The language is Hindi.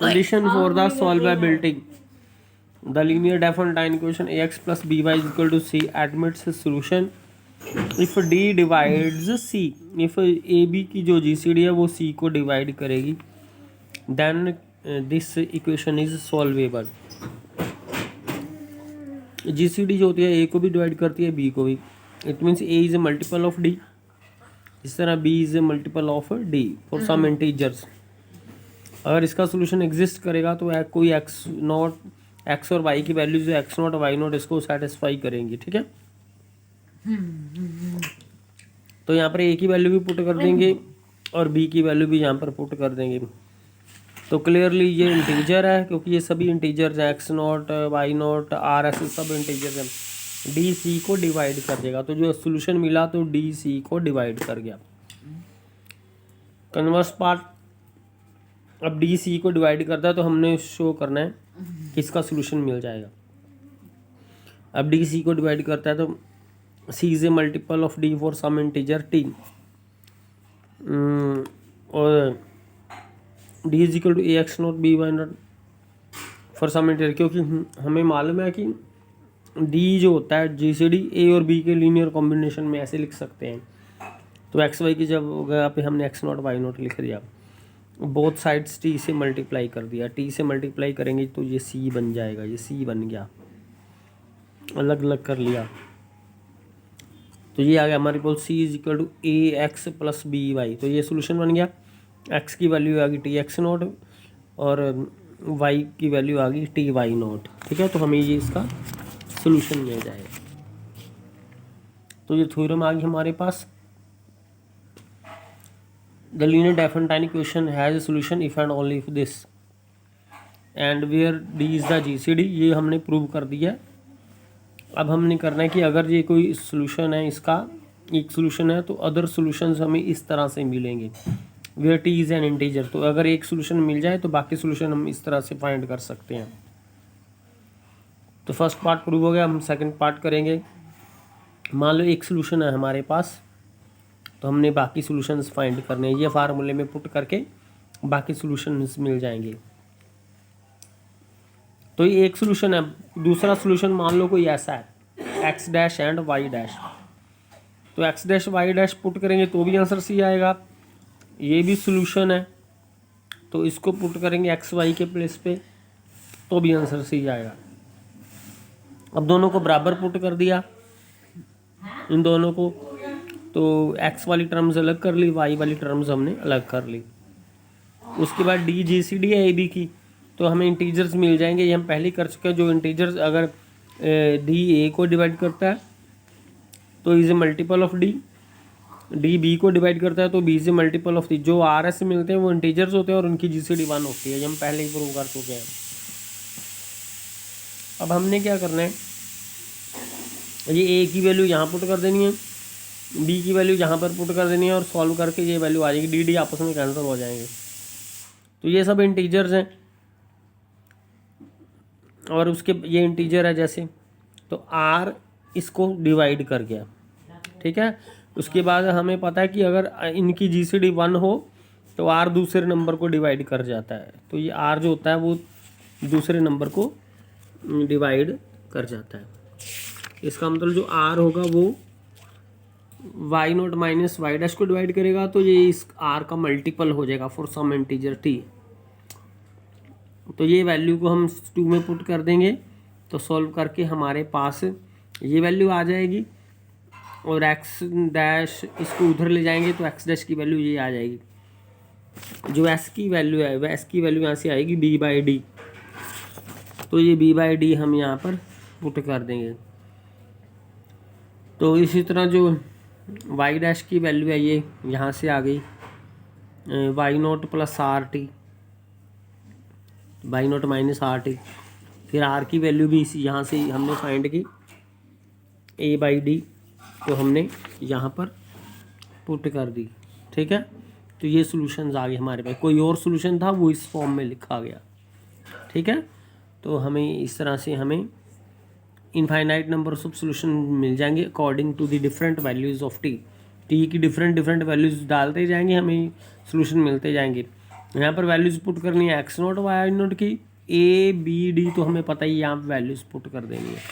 condition for the solvability. The linear definite equation ax plus by is equal to c admits a solution if d divides c. if ab की जो gcd है वो c को डिवाइड करेगी, then this equation is solvable. gcd जो होती है a को भी डिवाइड करती है b को भी. It means a is a multiple of d, इस तरह b is a multiple of d for some integers. अगर इसका सोल्यूशन एग्जिस्ट करेगा तो कोई एक्स नॉट एक्स और वाई की वैल्यूज जो एक्स नॉट वाई नॉट इसको सेटिस्फाई करेंगी. ठीक है, तो यहाँ पर ए की वैल्यू भी पुट कर देंगे और बी की वैल्यू भी यहाँ पर पुट कर देंगे. तो क्लियरली ये इंटीजर है क्योंकि ये सभी इंटीजर्स हैं, x naught y naught r s सब इंटीजर्स हैं. डी सी को डिवाइड कर देगा, तो जो सोल्यूशन मिला तो डी सी को डिवाइड कर गया. कन्वर्स पार्ट, अब डी सी को डिवाइड करता है तो हमने शो करना है कि इसका सोल्यूशन मिल जाएगा. अब डी सी को डिवाइड करता है तो C is a multiple of D for some integer T, और D is equal to A X naught B Y naught for some integer, क्योंकि हमें मालूम है कि डी जो होता है जी सी डी ए और बी के लीनियर कॉम्बिनेशन में ऐसे लिख सकते हैं. तो एक्स वाई की जगह पे हमने एक्स नॉट वाई नॉट लिख दिया, बोथ साइड्स टी से मल्टीप्लाई कर दिया. टी से मल्टीप्लाई करेंगे तो ये सी बन जाएगा, ये सी बन गया, अलग अलग कर लिया. तो ये आ गया हमारे पास C is equal to A X plus B Y. तो ये सोल्यूशन बन गया. एक्स की वैल्यू आ गई टी एक्स नॉट और वाई की वैल्यू आ गई टी वाई नॉट. ठीक है, तो हमें ये इसका सोल्यूशन मिल जाएगा. तो ये थ्योरम आ गई हमारे पास. The linear definite equation has a solution if and only if this and where d is the GCD. ये हमने प्रूव कर दिया. अब हमने करना है कि अगर ये कोई सोल्यूशन है, इसका एक सोल्यूशन है तो अदर सोल्यूशंस हमें इस तरह से मिलेंगे where t is an integer. तो अगर एक सोल्यूशन मिल जाए तो बाकी सोल्यूशन हम इस तरह से फाइंड कर सकते हैं. तो फर्स्ट पार्ट प्रूव हो गया. हम सेकंड पार्ट करेंगे. मान लो एक सोल्यूशन है हमारे पास, तो हमने बाकी सॉल्यूशंस फाइंड करने हैं. ये फार्मूले में पुट करके बाकी सॉल्यूशंस मिल जाएंगे. तो ये एक सॉल्यूशन है. दूसरा सॉल्यूशन मान लो कोई ऐसा है X dash and Y dash. तो X dash Y dash put करेंगे तो भी आंसर सी आएगा. ये भी सॉल्यूशन है तो इसको पुट करेंगे एक्स वाई के प्लेस पे तो भी आंसर सी आएगा. अब दोनों को बराबर पुट कर दिया, इन दोनों को, तो x वाली टर्म्स अलग कर ली, y वाली टर्म्स हमने अलग कर ली. उसके बाद डी जी सी डी है ए बी की, तो हमें इंटीजर्स मिल जाएंगे. ये हम पहले ही कर चुके हैं. जो इंटीजर्स अगर डी ए को डिवाइड करता है तो is a multiple of d, d b को डिवाइड करता है तो b is a multiple of d. जो आर एस मिलते हैं वो इंटीजर्स होते हैं और उनकी जी सी डी 1 होती है. ये हम पहले ही प्रूव कर चुके हैं. अब हमने क्या करना है, ये ए की वैल्यू यहाँ पुट कर देनी है, बी की वैल्यू यहाँ पर पुट कर देनी है और सॉल्व करके ये वैल्यू आ जाएगी. डी डी आपस में कैंसिल हो जाएंगे. तो ये सब इंटीजर्स हैं और उसके ये इंटीजर है जैसे, तो आर इसको डिवाइड कर गया. ठीक है, उसके बाद हमें पता है कि अगर इनकी जी सी डी 1 हो तो आर दूसरे नंबर को डिवाइड कर जाता है. तो ये आर जो होता है वो दूसरे नंबर को डिवाइड कर जाता है. इसका मतलब जो आर होगा वो y naught minus y dash को डिवाइड करेगा तो ये इस आर का मल्टीपल हो जाएगा फॉर सम इंटीजर टी. तो ये वैल्यू को हम 2 में पुट कर देंगे तो सॉल्व करके हमारे पास ये वैल्यू आ जाएगी और एक्स डैश इसको उधर ले जाएंगे तो एक्स डैश की वैल्यू ये आ जाएगी. जो एस की वैल्यू है वह एस की वैल्यू यहाँ से आएगी बी बाई डी. तो ये बी बाई डी हम यहाँ पर पुट कर देंगे. तो इसी तरह जो वाई डैश की वैल्यू है ये यहाँ से आ गई y naught plus r t, y naught minus r t. फिर आर की वैल्यू भी इसी यहाँ से हमने फाइंड की ए बाई डी, तो हमने यहाँ पर पुट कर दी. ठीक है, तो ये सॉल्यूशंस आ गए हमारे पास. कोई और सॉल्यूशन था वो इस फॉर्म में लिखा गया. ठीक है, तो हमें इस तरह से हमें इनफाइनाइट नंबर ऑफ सॉल्यूशन मिल जाएंगे according to the different values of t. T की डिफरेंट वैल्यूज़ डालते जाएंगे, हमें सॉल्यूशन मिलते जाएंगे. यहाँ पर वैल्यूज़ पुट करनी है एक्स नॉट वाई नॉट की, ए बी डी तो हमें पता ही है, यहाँ वैल्यूज़ पुट कर देनी है।